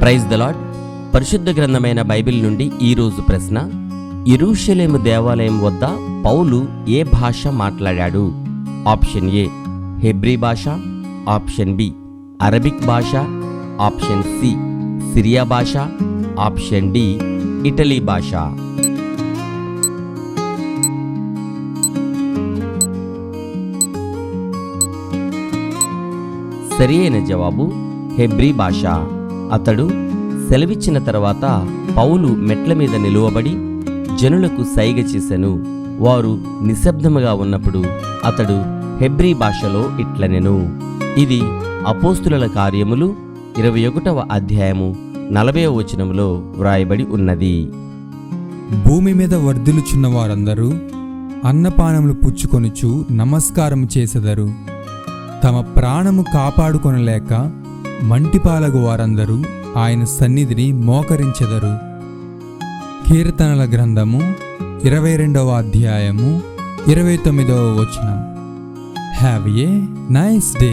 Praise the lord. పరిశుద్ధ గ్రంథమైన Bible నుండి ఈరోజు ప్రశ్న: యెరూషలేము దేవాలయం వద్ద పౌలు ఏ భాష మాట్లాడాడు? ఆప్షన్ ఏ హెబ్రీ భాష, ఆప్షన్ బి అరబిక్ భాష, ఆప్షన్ సి సిరియా భాష, ఆప్షన్ డి ఇటలీ భాష. సరి అయిన జవాబు హెబ్రీ భాష. అతడు సెలవిచ్చిన తర్వాత పౌలు మెట్ల మీద నిలువబడి జనులకు సైగ చేసెను. వారు నిశ్శబ్దముగా ఉన్నప్పుడు అతడు హెబ్రీ భాషలో ఇట్లనెను. ఇది అపోస్తుల కార్యములు 21వ అధ్యాయము 40వ వచనములో వ్రాయబడి ఉన్నది. భూమి మీద వర్ధిల్లుచున్న వారందరూ అన్నపానములు పుచ్చుకొనుచు నమస్కారం చేసెదరు. తమ ప్రాణము కాపాడుకొనలేక మంటిపాలగు వారందరూ ఆయన సన్నిధిని మోకరించెదరు. కీర్తనల గ్రంథము 22వ అధ్యాయము 29వ వచనం. Have a nice day.